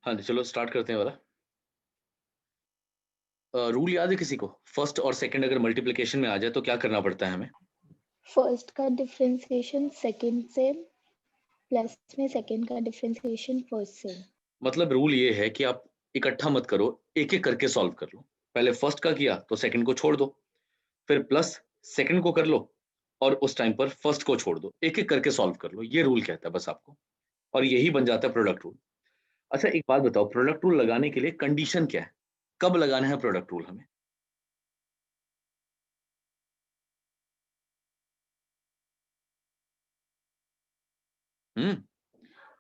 हाँ जी, चलो स्टार्ट करते हैं वाला। रूल याद है किसी को? फर्स्ट और सेकंड अगर मल्टीप्लिकेशन में आ जाए तो क्या करना पड़ता है हमें? फर्स्ट का डिफरेंशिएशन सेकंड से प्लस में सेकंड का डिफरेंशिएशन फर्स्ट से। मतलब रूल ये है कि आप इकट्ठा मत करो, एक एक करके सॉल्व कर लो। पहले फर्स्ट का किया तो सेकंड को छोड़ दो, फिर प्लस सेकंड को कर लो और उस टाइम पर फर्स्ट को छोड़ दो, एक एक करके सॉल्व कर लो। ये रूल कहता है बस आपको, और यही बन जाता है प्रोडक्ट रूल। अच्छा एक बात बताओ, प्रोडक्ट रूल लगाने के लिए कंडीशन क्या है? कब लगाना है प्रोडक्ट रूल हमें?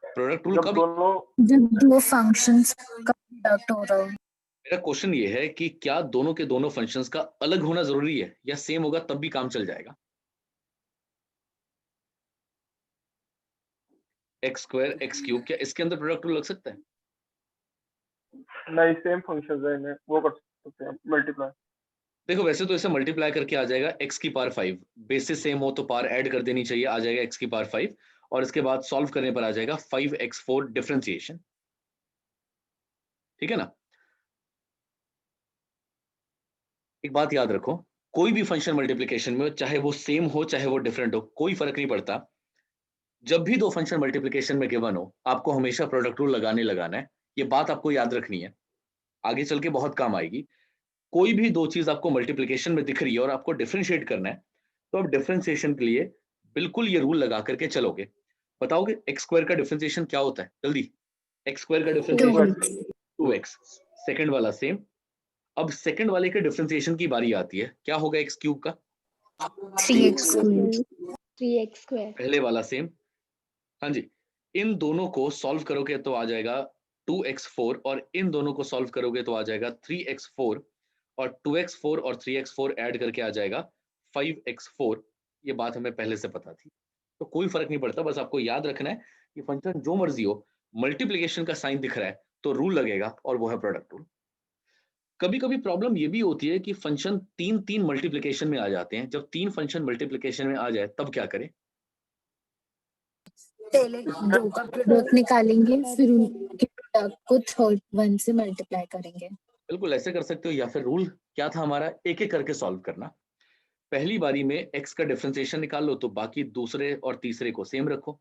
प्रोडक्ट रूल जब कब? दोनों जब दो फंक्शंस का प्रोडक्ट हो रहा हो। मेरा क्वेश्चन ये है कि क्या दोनों के दोनों फंक्शंस का अलग होना जरूरी है या सेम होगा तब भी काम चल जाएगा? एक्स स्क्वायर एक्स क्यूब, क्या इसके अंदर प्रोडक्ट रूल लग सकता है? नहीं, सेम फंक्शन है, इन्हें वो कर सकते हैं मल्टीप्लाई। देखो वैसे तो इसे मल्टीप्लाई करके आ जाएगा एक्स की पावर 5, बेसिस सेम हो तो पावर ऐड कर देनी चाहिए, आ जाएगा एक्स की पावर 5, और इसके बाद सॉल्व करने पर आ जाएगा 5x4 डिफरेंशिएशन। ठीक है ना? एक बात याद रखो, कोई भी फंक्शन मल्टीप्लिकेशन में चाहे वो सेम हो चाहे वो डिफरेंट हो, कोई फर्क नहीं पड़ता। जब भी दो फंक्शन मल्टीप्लिकेशन में गिवन हो, आपको हमेशा प्रोडक्ट रूल लगाना है। ये बात आपको याद रखनी है, आगे चल के बहुत काम आएगी। कोई भी दो चीज आपको मल्टीप्लिकेशन में दिख रही है और आपको डिफरेंशिएट करना है, तो आप डिफरेंशिएशन के लिए बिल्कुल ये रूल लगा करके चलोगे। बताओगे एक्स स्क्वायर का डिफरेंशिएशन क्या होता है? जल्दी। एक्स स्क्वायर का डिफरेंशिएशन 2x। सेकंड वाला सेम। अब सेकंड वाले के डिफरेंशिएशन की बारी आती है, क्या होगा एक्स क्यूब का? 3x square. 3x square. पहले वाला सेम। हाँ जी, इन दोनों को सॉल्व करोगे तो आ जाएगा 2x4, और इन दोनों को सॉल्व करोगे तो आ जाएगा 3x4, और 2x4 और 3x4 ऐड करके आ जाएगा 5x4। ये बात हमें पहले से पता थी, तो कोई फर्क नहीं पड़ता। बस आपको याद रखना है कि फंक्शन जो मर्जी हो, मल्टीप्लिकेशन का साइन दिख रहा है तो रूल लगेगा, और वो है प्रोडक्ट रूल। कभी कभी प्रॉब्लम ये भी होती है कि फंक्शन तीन तीन मल्टीप्लिकेशन में आ जाते हैं। जब तीन फंक्शन मल्टीप्लिकेशन में आ जाए तब क्या करें? पहले दो का प्रोडक्ट निकालेंगे, फिर उनके प्रोडक्ट को थर्ड वन से मल्टीप्लाई करेंगे। बिल्कुल ऐसे कर सकते हो, या फिर रूल क्या था हमारा, एक एक करके सॉल्व करना। पहली बारी में x का डिफरेंशिएशन निकाल लो तो बाकी दूसरे और तीसरे को सेम रखो,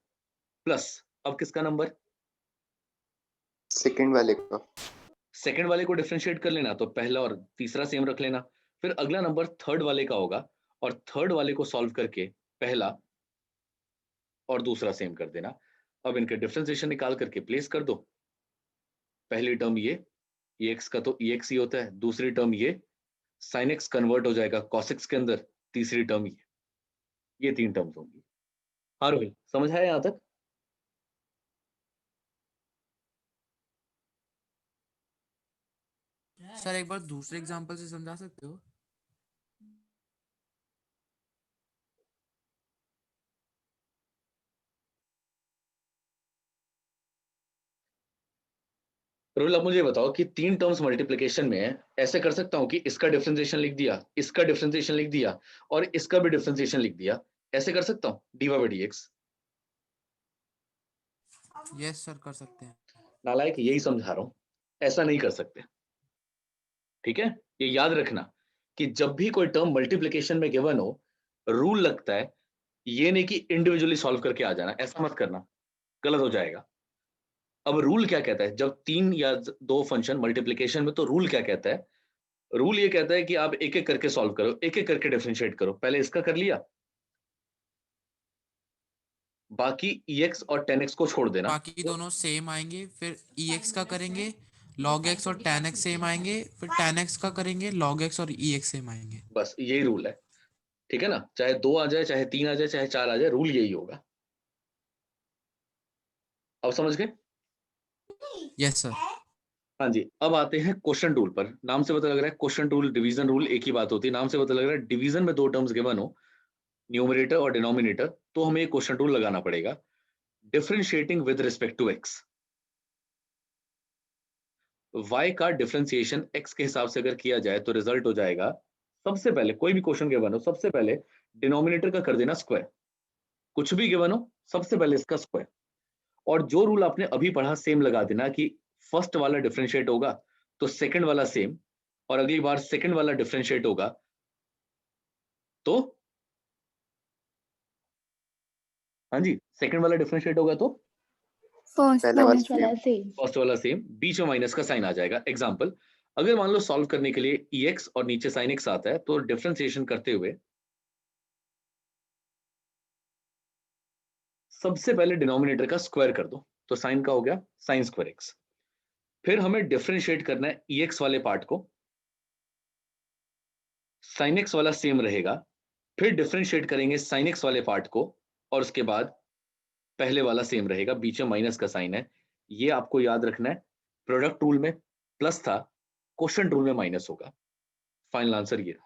प्लस अब किसका नंबर? सेकंड वाले का। सेकंड वाले को डिफरेंशिएट कर लेना, तो पहला और तीसरा सेम रख लेना। फिर अगला नंबर थर्ड वाले का होगा, और थर्ड वाले को सॉल्व करके पहला और दूसरा सेम कर देना। अब इनके डिफरेंशिएशन निकाल करके प्लेस कर दो। पहली टर्म ये x का तो ex ही होता है, दूसरी टर्म ये sin x कन्वर्ट हो जाएगा cos x के अंदर, तीसरी टर्म ये तीन टर्म्स होंगी। हाँ रोहित, समझ आया यहाँ तक? सर एक बार दूसरे एग्जांपल से समझा सकते हो? रोहित अब मुझे बताओ कि तीन टर्म्स मल्टीप्लिकेशन में है, ऐसे कर सकता हूँ कि इसका डिफरेंशिएशन लिख दिया, इसका डिफरेंशिएशन लिख दिया, और इसका भी डिफरेंशिएशन लिख दिया। ऐसे कर सकता हूँ dy/dx? यस सर, कर सकते हैं। नालायक, यही समझा रहा हूँ, ऐसा नहीं कर सकते। ठीक है, ये याद रखना कि जब भी कोई टर्म मल्टीप्लिकेशन में गिवन हो, रूल लगता है। ये नहीं कि इंडिविजुअली सॉल्व करके आ जाना, ऐसा मत करना, गलत हो जाएगा। अब रूल क्या कहता है जब तीन या दो फंक्शन मल्टीप्लिकेशन में, तो रूल क्या कहता है? रूल ये कहता है कि आप एक एक करके सॉल्व करो, एक एक करके डिफरेंशिएट करो। पहले इसका कर लिया, बाकी ex और tan x को छोड़ देना। बाकी दोनों सेम आएंगे, फिर ex का करेंगे, log x और tan x सेम आएंगे, फिर tan x का करेंगे, log x और ex सेम आएंगे। बस यही रूल है, ठीक है ना? चाहे दो आ जाए, चाहे तीन आ जाए, चाहे चार आ जाए, रूल यही होगा। अब समझ गए? Yes sir. हाँ जी, अब आते हैं क्वेश्चन टूल पर। नाम से पता लग रहा है क्वेश्चन टूल डिवीजन रूल एक ही बात होती है। नाम से पता लग रहा है डिवीजन में दो टर्म्स गिवन हो, न्यूमरेटर और डिनोमिनेटर, तो हमें एक क्वेश्चन टूल लगाना पड़ेगा, differentiating with respect to x। y का डिफरेंशिएशन x के हिसाब से अगर किया जाए तो रिजल्ट हो जाएगा, सबसे पहले कोई भी क्वेश्चन गिवन हो, सबसे पहले डिनोमिनेटर का कर देना स्क्वायर। कुछ भी गिवन हो, सबसे पहले इसका स्क्वायर। और जो रूल आपने अभी पढ़ा सेम लगा देना कि फर्स्ट वाला डिफरेंशिएट होगा तो सेकंड वाला सेम, और अगली बार सेकंड वाला डिफरेंशिएट होगा तो, हाँ जी, सेकंड वाला डिफरेंशिएट होगा तो फर्स्ट पहले वाला फर्स्ट वाला सेम। फर्स्ट वाला सेम, बीच में माइनस का साइन आ जाएगा। एग्जांपल, अगर मान लो सॉल्व करने के लिए EX और नीचे sin x आता है तो डिफरेंशिएशन करते हुए सबसे पहले डिनोमिनेटर का स्क्वायर कर दो, तो साइन का हो गया sin स्क्वायर x। फिर हमें डिफरेंशिएट करना है EX वाले पार्ट को, sin x वाला सेम रहेगा, फिर डिफरेंशिएट करेंगे sin x वाले पार्ट को, और उसके बाद पहले वाला सेम रहेगा, बीच में माइनस का साइन है। ये आपको याद रखना है, प्रोडक्ट रूल में प्लस था, क्वोशिएंट रूल में माइनस होगा। फाइनल आंसर ये रहा।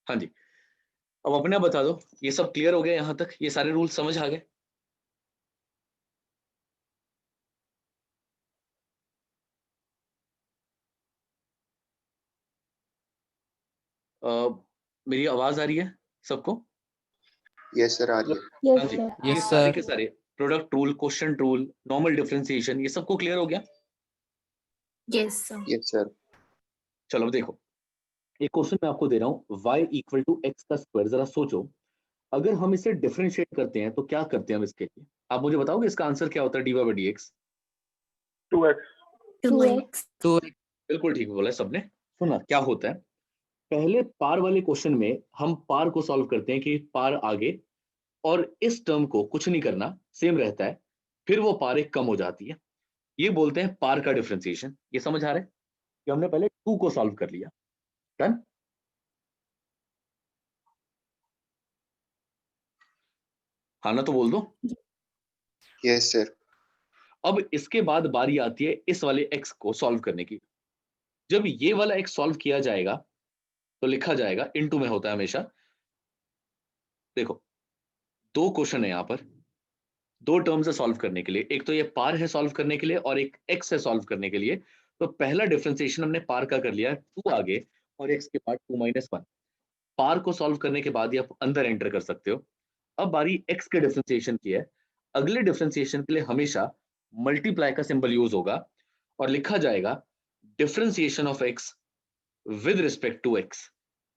हाँ जी, अब अपने आप बता दो, ये सब क्लियर हो गया यहां तक? ये सारे रूल समझ आ गए? मेरी आवाज आ रही है सबको? यस सर, आ रही है। हाँ यस जी, सर। ये Yes, सारे sir. के सारे product rule, quotient rule, normal differentiation, ये सबको क्लियर हो गया? Yes sir. Yes sir. चलो अब देखो, एक क्वेश्चन मैं आपको दे रहा हूँ, y इक्वल टू एक्स का स्क्वायर। जरा सोचो, अगर हम इसे डिफरेंशिएट करते हैं तो क्या करते हैं हम इसके लिए? आप मुझे बताओगे इसका आंसर क्या होता है dy by dx? 2x। 2x। तो बिल्कुल ठीक बोला है सबने। सुना क्या होता है, पहले पार वाले क्वेश्चन में हम पार को सॉल्व करते हैं कि पार आगे, और इस टर्म को कुछ नहीं करना, सेम रहता है, फिर वो पार एक कम हो जाती है, ये बोलते हैं पार का डिफरेंशिएशन। ये समझ आ रहा है कि हमने पहले 2 को सॉल्व कर लिया। डन? हाँ ना, तो बोल दो। Yes sir. अब इसके बाद बारी आती है इस वाले x को सॉल्व करने की। जब ये वाला x सॉल्व किया जाएगा तो लिखा जाएगा, इनटू में होता है हमेशा। देखो, 2 क्वेश्चन है यहाँ पर, 2 टर्म्स है सॉल्व करने के लिए, एक तो ये पार है सॉल्व करने के लिए और एक x है सॉल्व करने के लिए। तो पहला डिफरेंशिएशन हमने पार का कर लिया, 2 आगे और x के बाद 2 - 1। पार को सॉल्व करने के बाद ही आप अंदर एंटर कर सकते हो। अब बारी x के डिफरेंशिएशन की है। अगले डिफरेंशिएशन के लिए हमेशा मल्टीप्लाई का सिंबल यूज होगा और लिखा जाएगा differentiation of x with respect to x।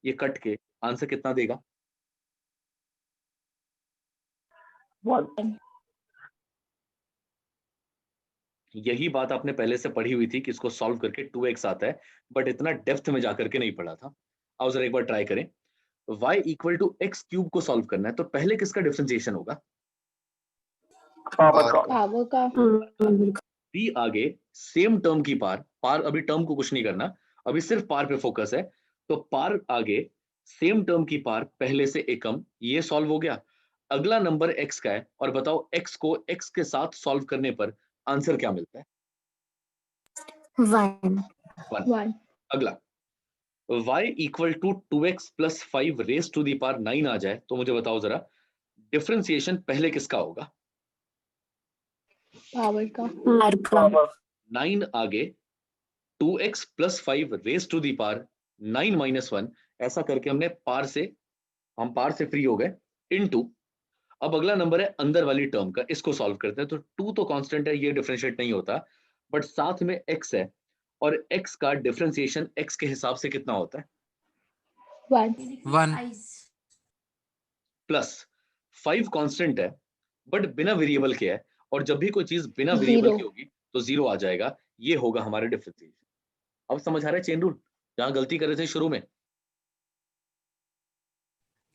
ये कट के आंसर कितना देगा? 1। यही बात आपने पहले से पढ़ी हुई थी कि इसको सॉल्व करके 2x आता है, बट इतना डेप्थ में जाकर के नहीं पढ़ा था। अब जरा एक बार ट्राई करें, y equal to x cube को सॉल्व करना है तो पहले किसका डिफरेंशिएशन होगा? पावर का। पावर का। b आगे सेम टर्म की पार, पार अभी टर्म को कुछ नहीं करना, अभी सिर्फ पार पे फोकस है, तो पार आगे सेम टर्म की पार पहले से एकम, ये सॉल्व हो गया। अगला नंबर x का है, और बताओ x को x के साथ सॉल्व करने पर आंसर क्या मिलता है? 1। 1। अगला y equal to 2x plus 5 raise to the power 9 आ जाए तो मुझे बताओ जरा, डिफरेंशिएशन पहले किसका होगा? पावर का। पावर। 9 आगे 2x plus 5 raise to the power 9 - 1, ऐसा करके हमने पार से, हम पार से फ्री हो गए, इनटू। अब अगला नंबर है अंदर वाली टर्म का, इसको सॉल्व करते हैं। तो 2 तो कांस्टेंट है, ये डिफरेंशिएट नहीं होता, बट साथ में x है, और x का डिफरेंशिएशन x के हिसाब से कितना होता है? 1। 1. प्लस 5 कांस्टेंट है, बट बिना वेरिएबल के है, और जब भी कोई चीज बिना वेरिएबल 0। की होगी तो 0 आ जाएगा। ये होगा हमारा डिफरेंशिएशन। अब समझ आ रहा है चेन रूल, जहां गलती कर रहे थे शुरू में?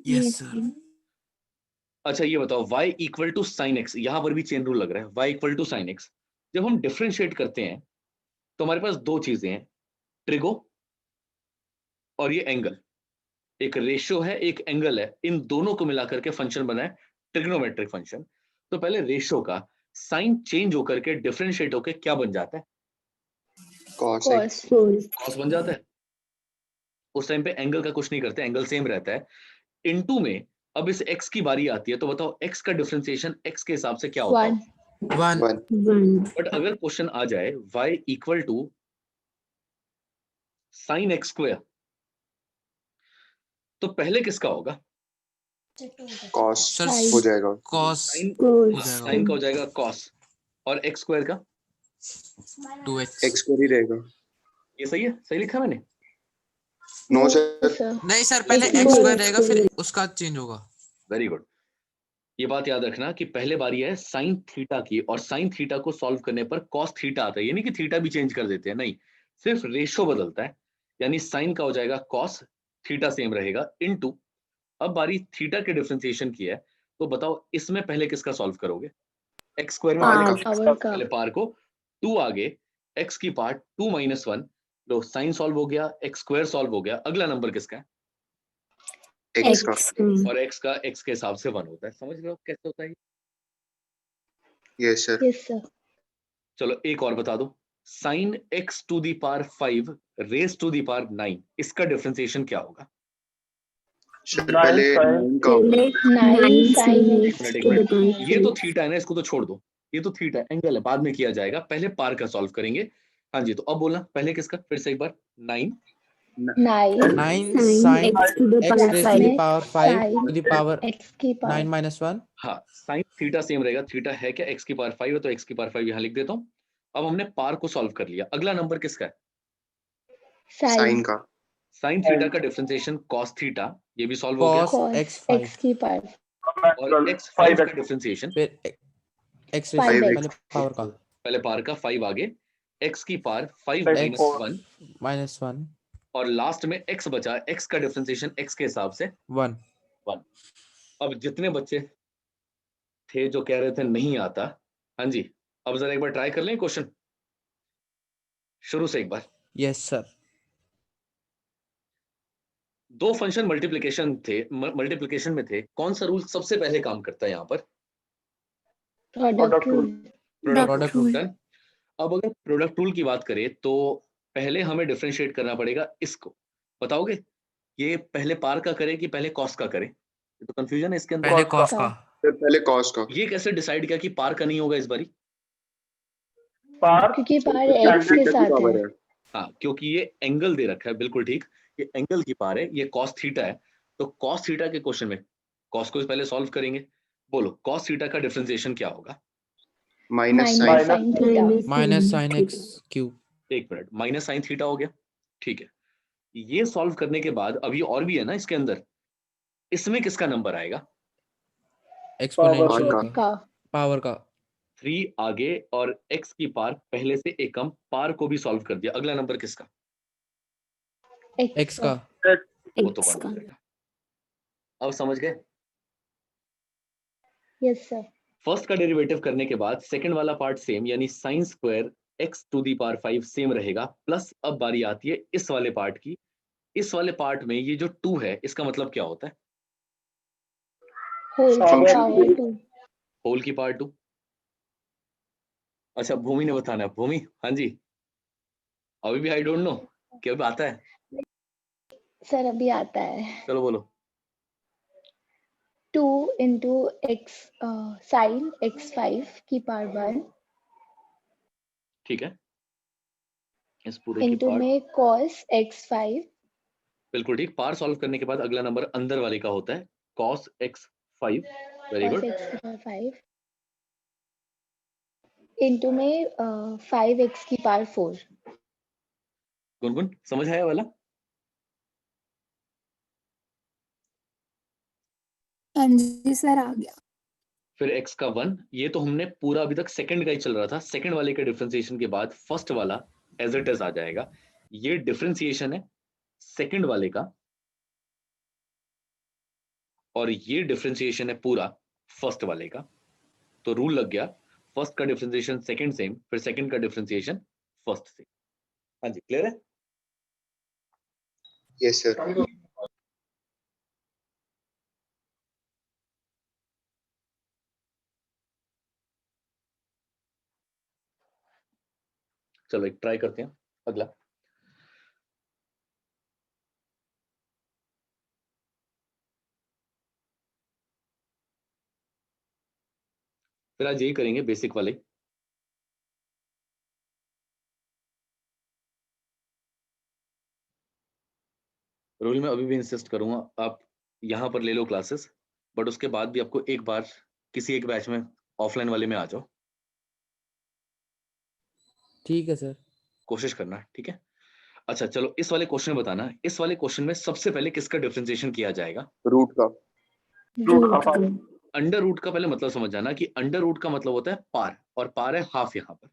Yes, sir. अच्छा ये बताओ, y equal to sine x, यहां पर भी चेन रूल लग रहा है। y equal to sine x, जब हम डिफरेंशिएट करते हैं तो हमारे पास 2 चीजें हैं, ट्रिगो और ये एंगल। एक रेशियो है, एक एंगल है, इन दोनों को मिलाकर के फंक्शन बना है ट्रिग्नोमेट्रिक फंक्शन। तो पहले रेशियो का साइन चेंज होकर के डिफरेंशिएट होकर क्या बन जाता है? Cos cos। एक्स। कॉस बन जाता है। उस टाइम पे एंगल का कुछ नहीं करते, एंगल सेम रहता है। इनटू में अब इस x की बारी आती है, तो बताओ x का डिफरेंशिएशन x के हिसाब से क्या होता है? 1। 1. 1। बट अगर क्वेश्चन आ जाए y equal to sine x square, तो पहले किसका होगा? कॉस सर हो जाएगा। कॉस साइन हो cos जाएगा साइन का हो जाएगा कॉस, और एक्स स्क्वायर का 2x। एक्स स्क्वायर ही रहेगा। ये सही है, सही लिखा मैंने? No No, sir, sir. नहीं सर, पहले X एक्स square. स्क्वायर रहेगा फिर उसका चेंज होगा। Very good. ये बात याद रखना कि पहले बारी है साइन थीटा की, और साइन थीटा को सॉल्व करने पर कॉस थीटा आता है, यानी कि थीटा भी चेंज कर देते हैं, नहीं, सिर्फ रेशो बदलता है। यानी साइन का हो जाएगा कॉस, थीटा सेम रहेगा, इनटू, अब बारी थीटा के डिफरेंशिएशन की है, तो बताओ इसमें पहले किसका सॉल्व करोगे? एक्स स्क्वायर में पावर पहले का। किसका? Power का. पहले पार को, 2 आगे, x की पार्ट 2 - 1, लो साइन सॉल्व हो गया, एक्स स्क्वायर सॉल्व हो गया, अगला नंबर किसका है? एक्स का। x और x का x के हिसाब से 1 होता है। समझ रहे हो कैसे होता है ये? Yes sir. Yes, sir. चलो एक और बता दो, sine x to the power 5 raise to the power 9, इसका डिफरेंशिएशन क्या होगा? सर 9 पहले sin 9 का होगा। 9 sin एक x मिनट, एक to the मिनट, power ये तो 5. थीटा है ना, इसको तो छोड़ दो, ये तो थीटा एंगल है, बाद में किया जाएगा, पहले पार का सॉल्व करेंगे। हाँ जी, तो अब बोलना पहले किसका, फिर से एक बार। 9 9 9 sin sin x to the x power raise to the 5 power 5 sin to the power x की 9 पावर. माइनस 1। हाँ, साइन थीटा सेम रहेगा, थीटा है क्या, x की पावर 5 है, तो x की पावर 5 यहाँ लिख देता हूँ। अब हमने पार को सॉल्व कर लिया, अगला नंबर किसका है? Sin साइन का। साइन थीटा का डिफरेंशिएशन कॉस थीटा, ये भी सॉल्व हो गया, cos cos x5 x की पावर. और x5 का डिफरेंशिएशन, फिर x रेज 5x. पहले पावर का पहले पार का 5 आगे, x की पावर 5 X - 1, माइनस 1 और लास्ट में x बचा, x का डिफरेंशिएशन x के हिसाब से 1। 1। अब जितने बच्चे थे जो कह रहे थे नहीं आता, हाँ जी, अब जरा एक बार ट्राई कर लें क्वेश्चन शुरू से एक बार। Yes sir. दो फंक्शन मल्टीप्लिकेशन थे, मल्टीप्लिकेशन में थे, कौन सा रूल सबसे पहले काम करता है यहाँ पर? Product rule. Product rule. Done. अब अगर प्रोडक्ट रूल की बात करें तो पहले हमें डिफरेंशिएट करना पड़ेगा इसको, बताओगे ये पहले पार का करे कि पहले कॉस का करे? ये तो कंफ्यूजन है इसके अंदर। पहले Cos कॉस का। का। सर पहले कॉस का। ये कैसे डिसाइड किया कि पार का नहीं होगा इस बारी? पार क्योंकि पावर क्योंकि x के थीटा की साथ पावर है. है। हाँ, क्योंकि ये एंगल दे रखा है, बिल्कुल ठीक, ये एंगल की पार है, ये कॉस थीटा है, तो कॉस थीटा के क्वेश्चन में कॉस को पहले सॉल्व करेंगे। बोलो कॉस थीटा का डिफरेंशिएशन क्या होगा? Minus Minus sine. sin theta. Minus sine x cube. एक मिनट, माइनस साइन थीटा हो गया, ठीक है। ये सॉल्व करने के बाद अभी और भी है ना इसके अंदर, इसमें किसका नंबर आएगा? एक्सपोनेंशियल का। का का. पावर का 3 आगे, और x की पार पहले से एक कम, पार को भी सॉल्व कर दिया, अगला नंबर किसका? x का वो तो x 1 हो का जाएगा। अब समझ गए? Yes, sir. फर्स्ट का डेरिवेटिव करने के बाद सेकंड वाला पार्ट सेम, यानी sine square x to the power 5 same रहेगा, प्लस अब बारी आती है इस वाले पार्ट की। इस वाले पार्ट में ये जो 2 है, इसका मतलब क्या होता है? Whole की Function power की- 2. होल की पावर 2। अच्छा, भूमि ने बताना है, भूमि, हाँ जी, अभी भी आई डोंट नो, क्या भी आता है? सर अभी आता है. चलो बोलो। 2 into x sin x5 की पावर 1 ठीक है, इस पूरे की into पार्ट, में cos x5 बिल्कुल ठीक, पार सॉल्व करने के बाद अगला नंबर अंदर वाले का होता है cos x5। Very cos good. x की पावर 5 into में 5x की पावर 4. गुनगुन समझ आया वाला? हाँ जी सर आ गया। फिर x का 1, ये तो हमने पूरा अभी तक सेकंड का ही चल रहा था, सेकंड वाले के डिफरेंशिएशन के बाद फर्स्ट वाला एज इट इज आ जाएगा। ये डिफरेंशिएशन है सेकंड वाले का, और ये डिफरेंशिएशन है पूरा फर्स्ट वाले का, तो रूल लग गया, फर्स्ट का डिफरेंशिएशन सेकंड सेम, फिर सेकंड का डिफरेंशिएशन फर्स्ट सेम। हाँ जी, क्लियर है? Yes sir. चलो एक ट्राई करते हैं अगला। फिर आज यही करेंगे, बेसिक वाले। रूल में अभी भी इंसिस्ट करूंगा, आप यहाँ पर ले लो क्लासेस, बट उसके बाद भी आपको एक बार किसी एक बैच में ऑफलाइन वाले में आ जाओ, ठीक है सर। कोशिश करना, ठीक है। अच्छा चलो इस वाले क्वेश्चन में बताना, इस वाले क्वेश्चन में सबसे पहले किसका डिफरेंशिएशन किया जाएगा? रूट का। रूट का अंडर रूट का पहले मतलब समझ जाना कि अंडर रूट का मतलब होता है पार, और पार है हाफ यहाँ पर।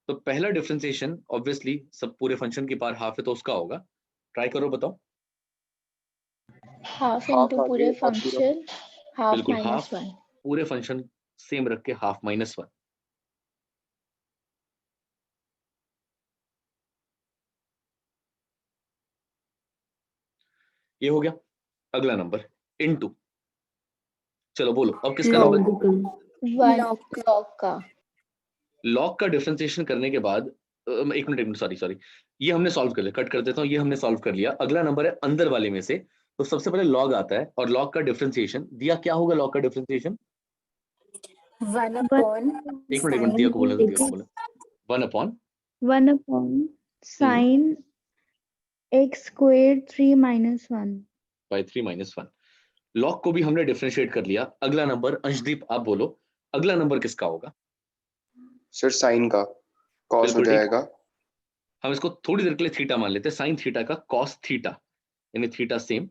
तो पहला डिफरेंशिएशन ऑब्वियसली सब पूरे फंक्शन की पार हाफ है तो उसका होगा। ट्राई करो, बताओ। हाफ हाफ इंटू पूरे आगे और पूरा फंक्शन हाफ बिल्कुल माइनस हाफ, 1। पूरे फंक्शन सेम रख के हाफ माइनस 1। ये हो गया। अगला नंबर इनटू, चलो बोलो अब किसका नंबर? वन लॉग लॉग का। लॉग का डिफरेंशिएशन करने के बाद एक मिनट सॉरी, ये हमने सॉल्व कर लिया, कट कर देता हूँ, ये हमने सॉल्व कर लिया। अगला नंबर है अंदर वाले में से, तो सबसे पहले लॉग आता है और लॉग का डिफरेंशिएशन दिया क्या होगा? लॉग का डिफरेंशिएशन 1 अपॉन एक मिनट दिया को बोला 1 upon 1 upon sin x squared 3 minus 1. By 3 minus 1। Log को भी हमने डिफरेंशिएट कर लिया। अगला नंबर अंशदीप आप बोलो, अगला नंबर किसका होगा? सर साइन का कॉस हो बिल्कुल ठीक। जाएगा। हम इसको थोड़ी देर के लिए थीटा मान लेते हैं, साइन थीटा का कॉस थीटा, यानी थीटा सेम,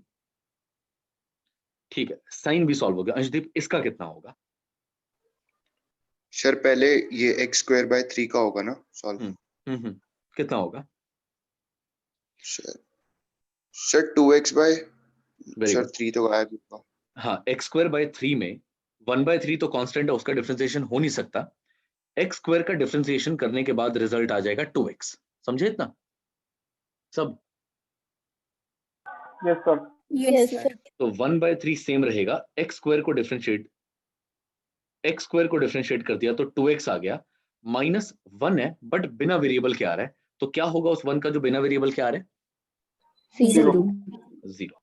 ठीक है। साइन भी सॉल्व हो गया। अंशदीप इसका कितना होगा? सर पहले ये x स्क्वायर बाय 3 का होगा ना सॉल्व। कितना होगा? Sir 2x by very sir good. 3 तो गायब होगा। हाँ, एक्स स्क्वायर बाय 3 में 1/3 तो कांस्टेंट है, उसका डिफरेंशिएशन हो नहीं सकता। एक्स स्क्वायर का डिफरेंशिएशन करने के बाद रिजल्ट आ जाएगा 2x। समझे इतना सब? Yes sir. Yes sir. तो 1/3 सेम रहेगा। एक्स स्क्वायर को डिफरेंशिएट कर दिया तो 2x आ गया। माइनस 1 है बट बिना वेरिएबल के आ रहा है, तो क्या होगा उस 1 का जो बिना वेरिएबल के आ रहा है? 0। 0।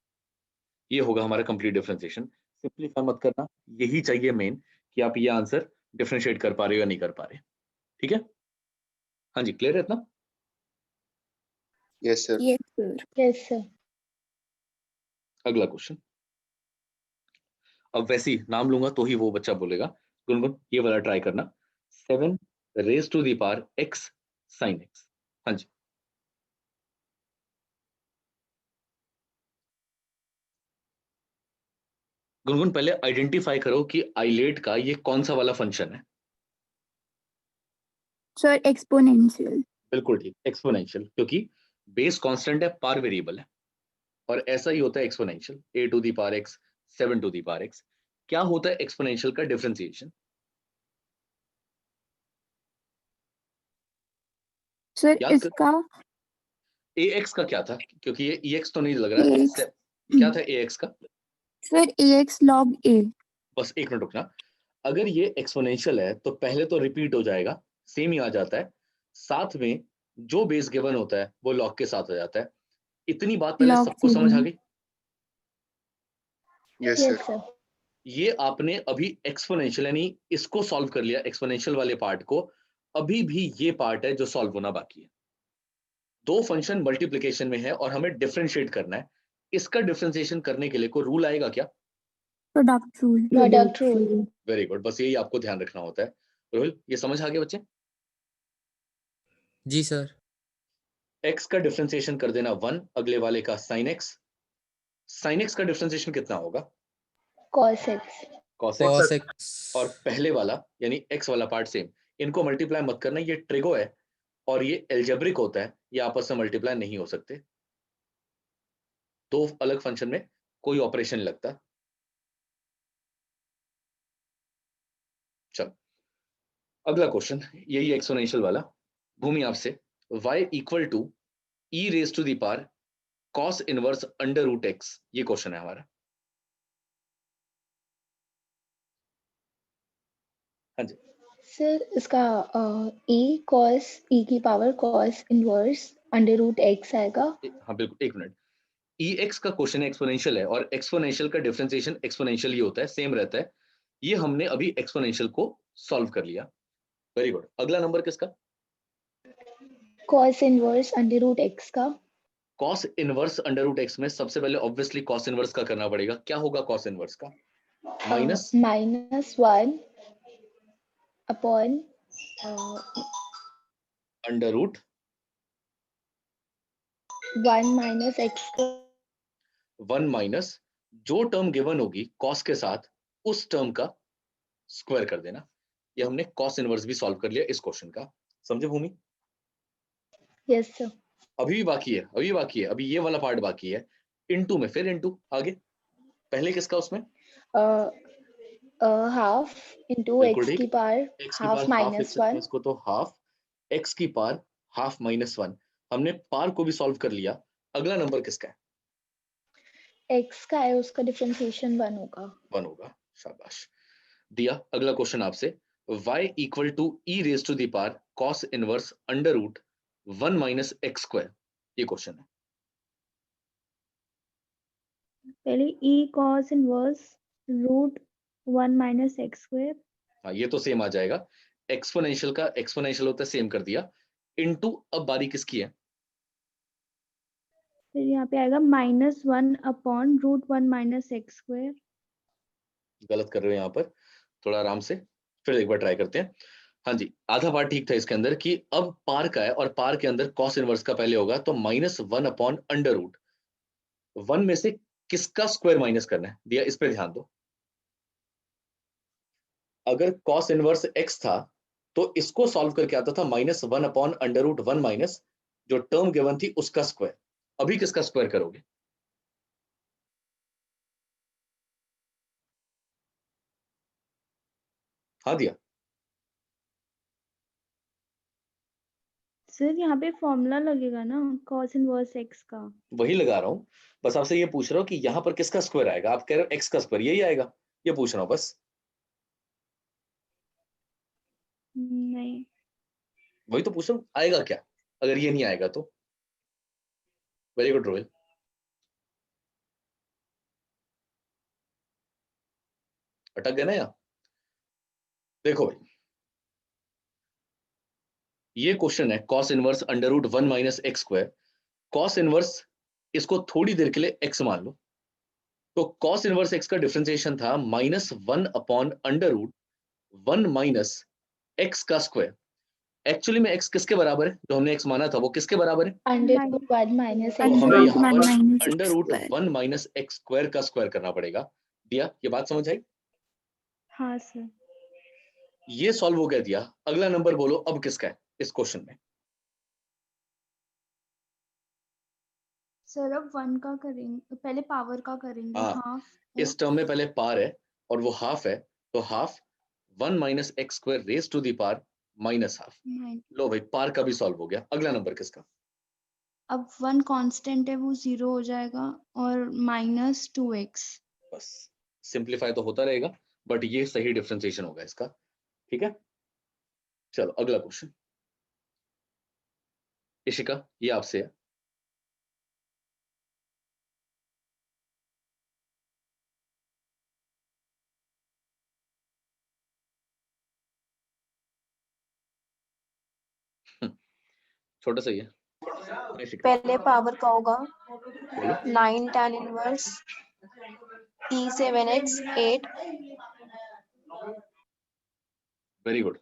ये होगा हमारा कंप्लीट डिफरेंशिएशन। सिंपलीफाई मत करना, यही चाहिए मेन, कि आप ये आंसर डिफरेंशिएट कर पा रहे हो या नहीं कर पा रहे। ठीक है, हाँ जी, क्लियर है इतना? Yes sir. Yes sir. अगला क्वेश्चन, अब वैसे ही नाम लूंगा तो ही वो बच्चा बोलेगा। गुनगुन ये वाला ट्राई करना, 7 raise to the power x sin x। हाँ जी, गुनगुन पहले आइडेंटिफाई करो कि आइलेट का ये कौन सा वाला फंक्शन है। Sir, exponential. बिल्कुल ठीक, एक्सपोनेंशियल, क्योंकि बेस कांस्टेंट है, पार वेरिएबल है, और ऐसा ही होता है exponential, a to the power x 7 to the power x। क्या होता है एक्सपोनेंशियल का डिफरेंशिएशन? Sir, याद कर, इसका ax का क्या था? क्योंकि ये ex तो नहीं लग रहा है। ax क्या था ax का? Sir, ax log a. बस एक मिनट रुकना। अगर ये एक्सपोनेंशियल है तो पहले तो रिपीट हो जाएगा, सेम ही आ जाता है, साथ में जो बेस गिवन होता है वो लॉग के साथ आ जाता है। इतनी बात पहले Log सबको समझ आ गई? Yes yes sir. सर। ये आपने अभी एक्सपोनेंशियल यानी इसको सॉल्व कर लिया, एक्सपोनेंशियल वाले पार्ट को। अभी भी ये पार्ट है जो सॉल्व होना बाकी है। दो फंक्शन मल्टीप्लिकेशन में है और हमें डिफरेंशिएट करना है। इसका डिफरेंशिएशन करने के लिए कोई रूल आएगा क्या? Product rule. Product rule. Very good, बस यही आपको ध्यान रखना होता है। रोहिल ये समझ आ गया बच्चे? जी सर। x का डिफरेंशिएशन कर देना 1, अगले वाले का sin x। sin x का डिफरेंशिएशन कितना होगा? cos x। cos x। cos x और पहले वाला यानी x वाला पार्ट सेम, इनको मल्टीप्लाई मत करना, ये ट्रिगो है और ये एल्जेब्रिक होता है, ये आपस में मल्टीप्लाई नहीं हो सकते। दो अलग फंक्शन में कोई ऑपरेशन लगता। चलो अगला क्वेश्चन, यही एक्सपोनेंशियल वाला। भूमि आपसे y equal to e raise to the power cos inverse under root x, ये क्वेश्चन है हमारा। हाँ जी, सर इसका e cos e की पावर cos inverse under root x आएगा। हाँ बिल्कुल, एक मिनट। ex का क्वेश्चन एक्सपोनेंशियल है और एक्सपोनेंशियल का डिफरेंशिएशन एक्सपोनेंशियल ही होता है, सेम रहता है। ये हमने अभी एक्सपोनेंशियल को सॉल्व कर लिया। Very good. अगला नंबर किसका? cos inverse under root x का। cos inverse under root x में सबसे पहले ऑब्वियसली cos इनवर्स का करना पड़ेगा। क्या होगा cos इनवर्स का? Minus -1 upon under root 1 minus x square 1 minus जो टर्म गिवन होगी कॉस के साथ उस टर्म का स्क्वायर कर देना। ये हमने कॉस इनवर्स भी सॉल्व कर लिया इस क्वेश्चन का। समझे भूमि? yes sir अभी बाकी है, अभी ये वाला पार्ट बाकी है। इनटू में फिर इनटू आगे, पहले किसका उसमें half into बिल्कुल x ठीक, की पावर x की half पावर हाफ लिख minus सकते हैं 1 इसको, तो हाफ x की पावर हाफ माइनस 1। हमने पार को भी सॉल्व कर लिया। अगला नंबर किसका है? x का है, उसका डिफरेंशिएशन 1 होगा। 1 होगा, शाबाश। दिया अगला क्वेश्चन आपसे, y equal to e raise to the power cos inverse under root 1 minus x square, ये क्वेश्चन है। पहले e cos inverse root 1 minus x square हाँ ये तो सेम आ जाएगा, एक्सपोनेंशियल का एक्सपोनेंशियल होता है, सेम कर दिया। इनटू अब बारी किसकी है? फिर यहाँ पे आएगा -1 upon root 1 minus x square गलत कर रहे हो यहाँ पर, थोड़ा आराम से फिर एक बार ट्राई करते हैं। हाँ जी, आधा पार्ट ठीक था इसके अंदर कि अब पार का है और पार के अंदर कॉस इनवर्स का पहले होगा, तो -1 अपॉन अंडर रूट 1 में से किसका स्क्वायर माइनस करना है, दिया इस पे ध्यान दो। अगर कॉस इनवर्स x था तो इसको सॉल्व करके आता था -1 अपॉन अंडर रूट 1 माइनस जो टर्म गिवन थी उसका स्क्वायर। अभी किसका स्क्वायर करोगे? हाँ दिया, सर यहाँ पे फॉर्मूला लगेगा ना cos inverse x का। वही लगा रहा हूं, बस आपसे ये पूछ रहा हूं कि यहां पर किसका स्क्वायर आएगा। आप कह रहे हो x का स्क्वायर, यही आएगा, ये पूछ रहा हूं बस। नहीं, वही तो पूछ रहा हूं, आएगा क्या अगर ये नहीं आएगा तो? Very good Rohit. अटक गया ना यहाँ? देखो भाई, ये क्वेश्चन है cos inverse under root 1 minus x square. Cos inverse इसको थोड़ी देर के लिए x मान लो, तो कॉस इनवर्स x का डिफरेंशिएशन था -1 upon under root 1 minus x का स्क्वायर। एक्चुअली में x किसके बराबर है? जो हमने x माना था वो किसके बराबर है? अंडर रूट 1 minus तो x हमें root यहाँ 1 पर minus under x root square 1 minus x square का स्क्वायर करना पड़ेगा। दिया ये बात समझ आई? हाँ सर। ये सॉल्व हो गया। दिया अगला नंबर बोलो अब किसका है इस क्वेश्चन में? सर अब 1 का करेंगे, पहले पावर का करेंगे हाँ, हाफ इस टर्म में पहले पार है और वो हाफ है, तो half 1 minus x square raise to the power minus half. लो भाई, पार का भी सॉल्व हो गया। अगला नंबर किसका? अब 1 कांस्टेंट है वो 0 हो जाएगा और -2x। बस सिंप्लीफाई तो होता रहेगा, बट ये सही डिफरेंशिएशन होगा इसका। ठीक है, चलो अगला क्वेश्चन। इशिका ये आपसे है। छोटा सा ही है। इशिका पहले पावर का होगा बोलो। 9 tan inverse E7x 8 very good.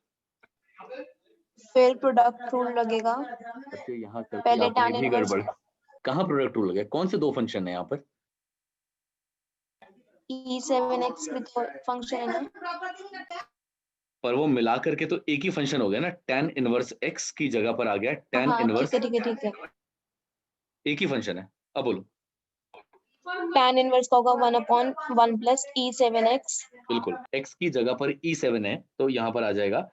फिर प्रोडक्ट रूल लगेगा। बच्चे यहाँ करती पहले आपने tan भी इनवर्स गड़बड़। कहाँ प्रोडक्ट रूल लगे? कौन से दो फंक्शन है यहाँ पर? E7x भी तो फंक्शन है ना। पर वो मिला करके तो एक ही फंक्शन हो गया ना, tan इनवर्स x की जगह पर आ गया tan हाँ इनवर्स, ठीक है ठीक है। एक ही फंक्शन है। अब बोलो। tan इनवर्स का होगा 1/1 प्लस E7x। बिल्कुल, x की जगह पर e7 है तो यहाँ पर आ जाएगा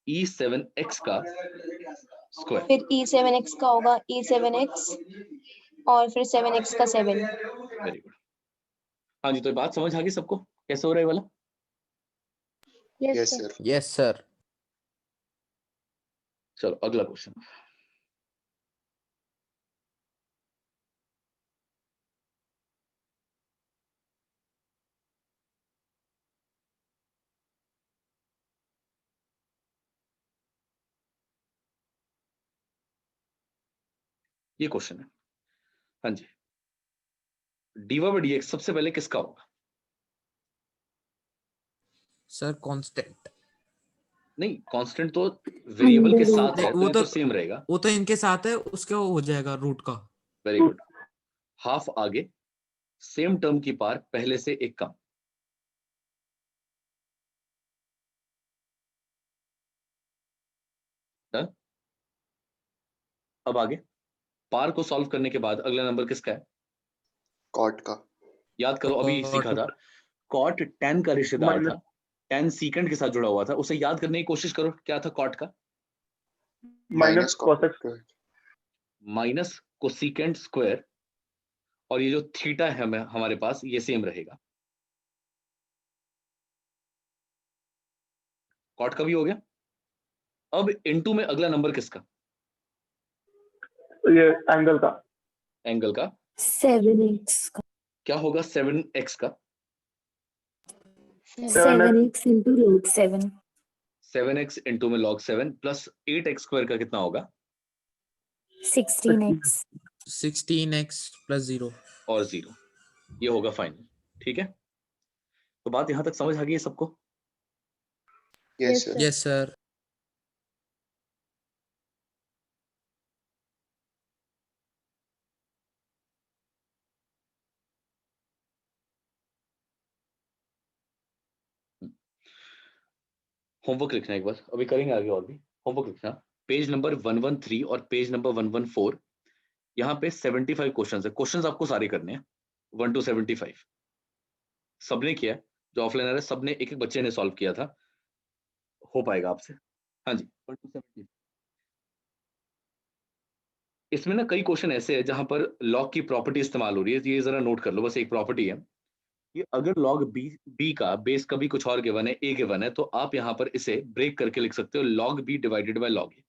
e7x का स्क्वायर। फिर E7x का होगा E7x और फिर 7x का 7। Very good. हाँ जी, तो ये बात समझ आ गई सबको कैसे हो रहा है ये वाला? yes yes sir sir. Yes sir. चलो अगला क्वेश्चन। ये क्वेश्चन है, हाँ जी, dy by dx सबसे पहले किसका होगा? Sir constant. नहीं, कांस्टेंट तो वेरिएबल के Under साथ नहीं, है तो वो ये तो तो सेम रहेगा। वो तो इनके साथ है, उसका हो जाएगा रूट का। Very good. हाफ आगे, सेम टर्म की पार पहले से एक कम। डन। अब आगे पार को सॉल्व करने के बाद अगला नंबर किसका है? कॉट का। याद करो, अभी सीखा था कॉट tan का रिश्तेदार माइनस था, tan सीकेंट के साथ जुड़ा हुआ था, उसे याद करने की कोशिश करो, क्या था कॉट का? Minus cosec square. Minus cosecant square, और ये जो थीटा है हमारे पास ये सेम रहेगा। कॉट का भी हो गया। अब इनटू में अगला नंबर किसका? ये एंगल का। एंगल का 7x का। क्या होगा 7x का? 7x into log 7. 7x into में log 7 प्लस 8x स्क्वायर का कितना होगा? 16x. 16x + 0 और 0, ये होगा फाइनल। ठीक है, तो बात यहां तक समझ आ गई है सबको? Yes sir. Yes sir. Homework लिखना एक बार, अभी करेंगे आगे और भी। होमवर्क लिखना, पेज नंबर 113 और पेज नंबर 114, यहाँ पे 75 क्वेश्चंस है। क्वेश्चंस आपको सारे करने हैं 1 to 75। सबने किया है, जो ऑफलाइन आ रहे सबने, एक एक बच्चे ने सॉल्व किया था, हो पाएगा आपसे। हाँ जी, 1 to 75। इसमें ना कई क्वेश्चन ऐसे हैं जहां पर लॉग की प्रॉपर्टी इस्तेमाल हो रही है, ये जरा नोट कर लो, बस एक प्रॉपर्टी है कि अगर लॉग बी का बेस कभी कुछ और गिवन है, ए गिवन है, तो आप यहाँ पर इसे ब्रेक करके लिख सकते हो log B divided by log A.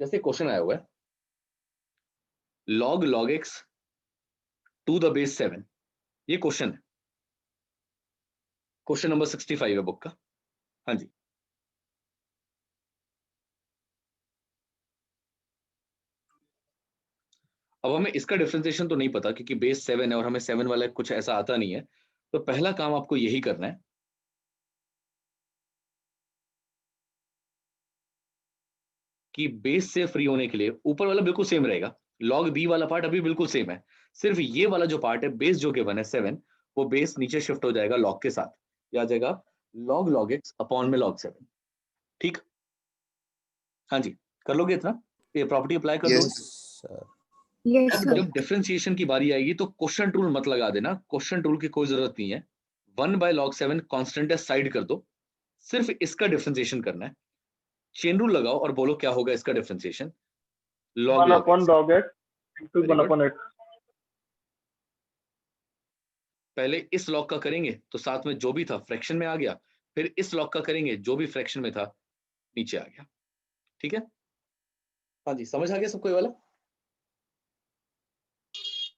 जैसे क्वेश्चन आया हुआ है log x to the base 7, ये क्वेश्चन है, क्वेश्चन नंबर 65 है बुक का। हाँ जी, अब हमें इसका डिफरेंशिएशन तो नहीं पता क्योंकि बेस 7 है और हमें 7 वाला कुछ ऐसा आता नहीं है, तो पहला काम आपको यही करना है कि बेस से फ्री होने के लिए ऊपर वाला बिल्कुल सेम रहेगा, log b वाला पार्ट अभी बिल्कुल सेम है, सिर्फ ये वाला जो पार्ट है बेस जो गिवन है 7, वो बेस नीचे शिफ्ट हो जाएगा लॉग के साथ, ये आ जाएगा log x अपॉन में log 7। ठीक, हाँ जी, कर लोगे इतना, ये प्रॉपर्टी अप्लाई कर दोगे? Yes sir. Yes, अब sir. जब डिफरेंशिएशन की बारी आएगी तो क्वेश्चन रूल मत लगा देना, क्वेश्चन रूल की कोई जरूरत नहीं है। 1/log 7 कांस्टेंट है, साइड कर दो, सिर्फ इसका डिफरेंशिएशन करना है। चेन रूल लगाओ और बोलो क्या होगा इसका differentiation, log 1 log upon x। log x into Very 1 good। upon x। पहले इस लॉग का करेंगे तो साथ में जो भी था फ्रैक्शन में आ गया, फिर इस लॉग का करेंगे जो भी फ्रैक्शन में था नीचे आ गया। ठीक है, हाँ जी, समझ आ गया सबको ये वाला?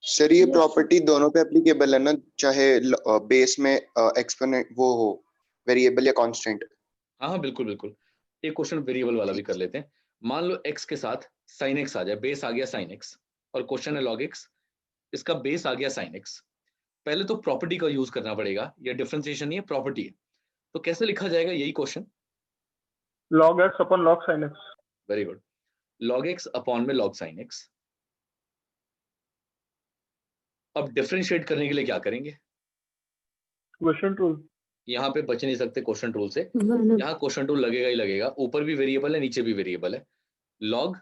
सर ये Yes, sir. प्रॉपर्टी दोनों पे एप्लीकेबल है ना, चाहे बेस में एक्सपोनेंट वो हो, वेरिएबल या कांस्टेंट। हाँ हाँ बिल्कुल बिल्कुल, एक क्वेश्चन वेरिएबल वाला भी कर लेते हैं। मान लो x के साथ sin x आ जाए, बेस आ गया sin x, और क्वेश्चन है log x, इसका बेस आ गया sin x। पहले तो प्रॉपर्टी का यूज करना पड़ेगा, ये डिफरेंशिएशन नहीं है, प्रॉपर्टी है। तो कैसे लिखा जाएगा यही question? log x upon log sin x। Very good, log x upon में log sin x। अब डिफरेंशिएट करने के लिए क्या करेंगे? Question rule. यहाँ पे बच नहीं सकते क्वेश्चन रूल से, One यहाँ क्वेश्चन रूल लगेगा ही लगेगा, ऊपर भी वेरिएबल है नीचे भी वेरिएबल है। log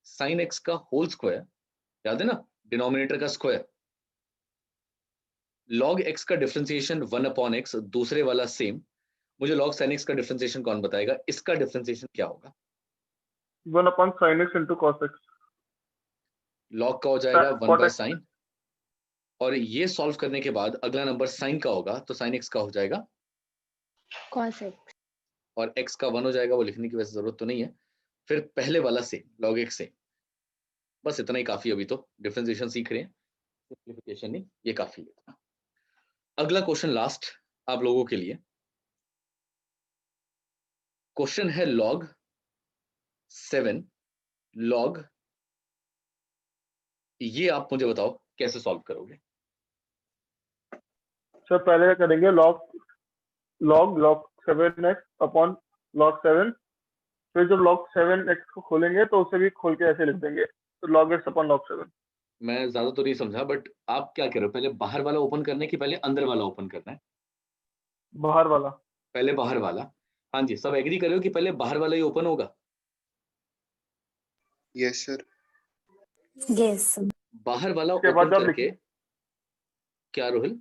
sin x का होल स्क्वायर, याद है ना, डिनोमिनेटर का स्क्वायर, log x का डिफरेंशिएशन 1 अपॉन x, दूसरे वाला सेम। मुझे log sin x का डिफरेंशिएशन कौन बताएगा, इसका डिफरेंशिएशन क्या होगा? 1 upon sin x into cos x। log का हो जाएगा 1 Cot बाय x। साइन, और ये सॉल्व करने के बाद अगला नंबर साइन का होगा, तो sin x का हो जाएगा, cos x. और x का 1 हो जाएगा, वो लिखने की वैसे जरूरत तो नहीं है। फिर पहले वाला सेम log x सेम, बस इतना ही काफी, अभी तो डिफरेंशिएशन सीख रहे हैं, सिंपलीफिकेशन नहीं, ये काफी है। अगला क्वेश्चन लास्ट आप लोगों के लिए, क्वेश्चन है log 7 log, ये आप मुझे बताओ कैसे सॉल्व करोगे? सर पहले क्या करेंगे, log 7x अपॉन log 7, फिर जब log 7x को खोलेंगे तो उसे भी खोल के ऐसे लिख देंगे, तो log x अपॉन log 7। मैं ज्यादा तो नहीं समझा, बट आप क्या कह रहे हो, पहले बाहर वाला ओपन करना है कि पहले अंदर वाला ओपन करना है? बाहर वाला। पहले बाहर वाला। हाँ जी, सब एग्री कर रहे हो कि पहले बाहर वाला ही ओपन होगा? Yes sir. यस बाहर वाला उसके बाद ओपन आप करके, क्या रोहिल?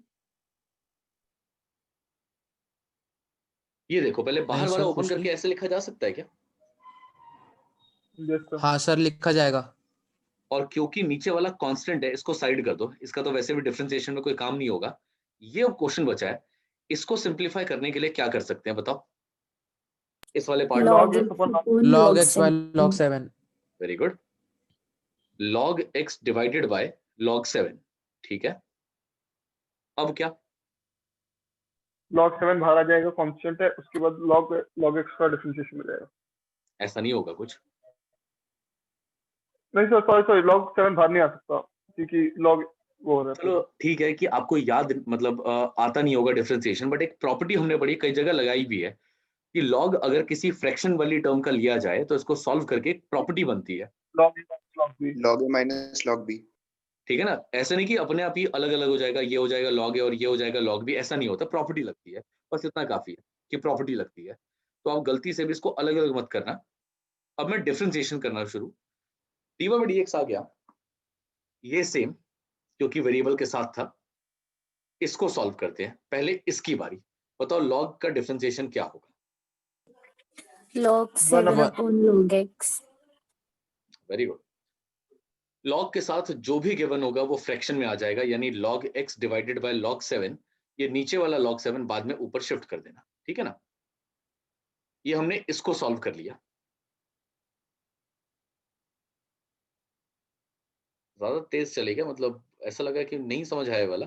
ये देखो, पहले बाहर नहीं वाला सर, ओपन कुछ करके नहीं। ऐसे लिखा जा सकता है क्या? Yes sir. हाँ सर, लिखा जाएगा। और क्योंकि नीचे वाला कांस्टेंट है, इसको साइड कर दो, इसका तो वैसे भी डिफरेंशिएशन में कोई काम नहीं होगा। ये क्वेश्चन बचा है, इसको सिंपलीफाई करने के लिए क्या कर सकते हैं बताओ, इस वाले पार्ट में। log log x upon log x by log 7। Very good. log x divided by log 7, ठीक है। अब क्या? log 7 बाहर आ जाएगा, कांस्टेंट है, उसके बाद log x का डिफरेंशिएशन मिलेगा। ऐसा नहीं होगा कुछ। नहीं सर, सॉरी, log 7 बाहर नहीं आ सकता क्योंकि log वो हो रहा है। चलो ठीक है कि आपको याद मतलब आता नहीं होगा डिफरेंशिएशन, बट एक प्रॉपर्टी हमने पढ़ी, कई जगह लगाई भी है कि log अगर किसी फ्रैक्शन वाली टर्म का लिया जाए तो इसको सॉल्व करके एक प्रॉपर्टी बनती है, log b। log a minus log b। ठीक है ना। ऐसे नहीं कि अपने आप ही अलग अलग हो जाएगा, ये हो जाएगा log a और ये हो जाएगा log b, ऐसा नहीं होता, प्रॉपर्टी लगती है। बस इतना काफी है कि प्रॉपर्टी लगती है, तो आप गलती से भी इसको अलग अलग मत करना। अब मैं डिफरेंशिएशन करना शुरू, dx आ गया, ये सेम क्योंकि वेरिएबल के साथ था। इसको सॉल्व करते हैं, पहले इसकी बारी। बताओ log का डिफरेंशिएशन क्या होगा? log 7 upon log x। Very good. log के साथ जो भी गिवन होगा वो फ्रैक्शन में आ जाएगा, यानी log x divided by log 7। ये नीचे वाला log 7 बाद में ऊपर शिफ्ट कर देना, ठीक है ना। ये हमने इसको सॉल्व कर लिया। ज्यादा तेज चलेगा, मतलब ऐसा लगा कि नहीं समझ आया वाला।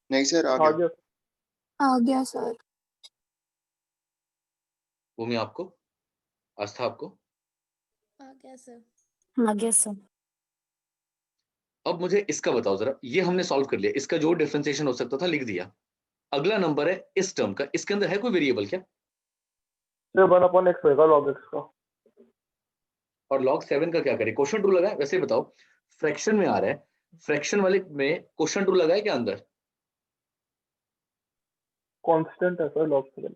नहीं सर, आ आ गया। गया। आ गया सर। भूमि आपको, आस्था आपको? आ गया सर। अब मुझे इसका बताओ जरा, ये हमने सॉल्व कर लिया, इसका जो डिफरेंशिएशन हो सकता था लिख दिया। अगला नंबर है इस टर्म का, इसके अंदर है कोई वेरिएबल क्या? तो 1 अपॉन x होगा log x का। और log 7 का क्या करें? क्वेश्चन रूल लगाए? वैसे बताओ, फ्रैक्शन में आ रहा है, फ्रैक्शन वाले में क्वेश्चन रूल लगाए क्या अंदर? कांस्टेंट है sir log 7।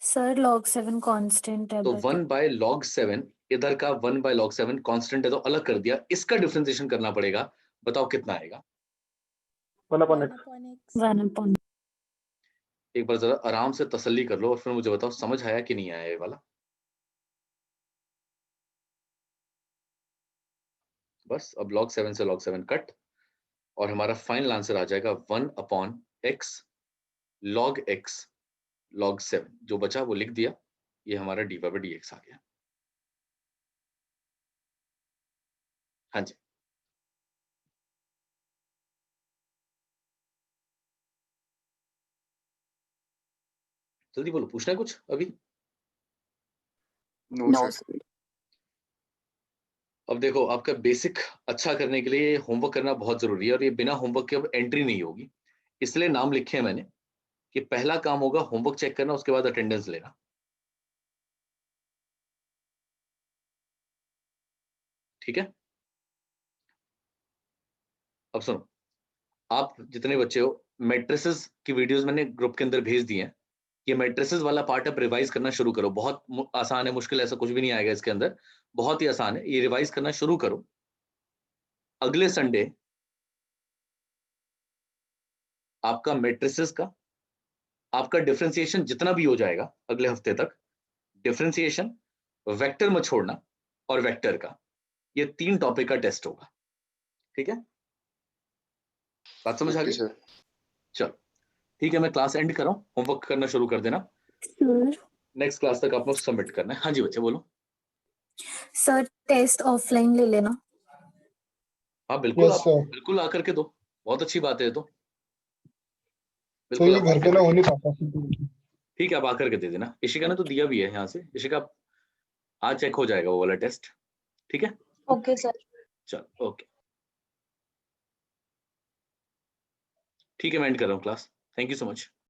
Sir log 7 constant है तो बट 1 बाय log 7, इधर का 1 बाय log 7 कांस्टेंट है तो अलग कर दिया, इसका डिफरेंशिएशन करना पड़ेगा। बताओ कितना आएगा? 1 अपॉन x। 1 upon। एक बार जरा आराम से तसल्ली कर लो और फिर मुझे बताओ समझ आया कि नहीं आया ये वाला। बस अब log 7 से log 7 कट, और हमारा फाइनल आंसर आ जाएगा 1 upon x log x log 7। जो बचा वो लिख दिया, ये हमारा dy by dx आ गया। हाँ जी, जल्दी बोलो, पूछना है कुछ अभी? No sir. अब देखो, आपका बेसिक अच्छा करने के लिए होमवर्क करना बहुत जरूरी है, और ये बिना होमवर्क के अब एंट्री नहीं होगी। इसलिए नाम लिखे हैं मैंने कि पहला काम होगा होमवर्क चेक करना, उसके बाद अटेंडेंस लेना, ठीक है। अब सुनो, आप जितने बच्चे हो, मैट्रिसेस की वीडियोस मैंने ग्रुप के अंदर भेज दी हैं। ये मैट्रिसेस वाला पार्ट अब रिवाइज करना शुरू करो, बहुत आसान है, मुश्किल ऐसा कुछ भी नहीं आएगा इसके अंदर, बहुत ही आसान है, ये रिवाइज करना शुरू करो। अगले संडे आपका मैट्रिसेस का, आपका डिफरेंशिएशन जितना भी हो जाएगा अगले हफ्ते तक, डिफरेंशिएशन, वेक्टर मत छोड़ना, और वेक्टर का, ये 3 टॉपिक का टेस्ट होगा, ठीक है। बात समझ आ ओके गई? सर। चलो ठीक है, मैं क्लास एंड कर रहा हूँ, होमवर्क करना शुरू कर देना, सर नेक्स्ट क्लास तक आपको सबमिट करना है। हाँ जी बच्चे बोलो। सर टेस्ट ऑफलाइन ले लेना। हाँ बिल्कुल, यस आप सर। बिल्कुल आकर के दो, बहुत अच्छी बात है ये तो, सर बिल्कुल ये आप घर आकर पे ना के, हो नहीं पाता सर। ठीक है आप आकर के दे देना। इशिका ने तो दिया भी है यहाँ से, इशिका आज चेक हो जाएगा वो वाला टेस्ट, ठीक है। Okay sir. चलो ओके। ठीक है, मैं एंड कर रहा हूँ class. Thank you so much.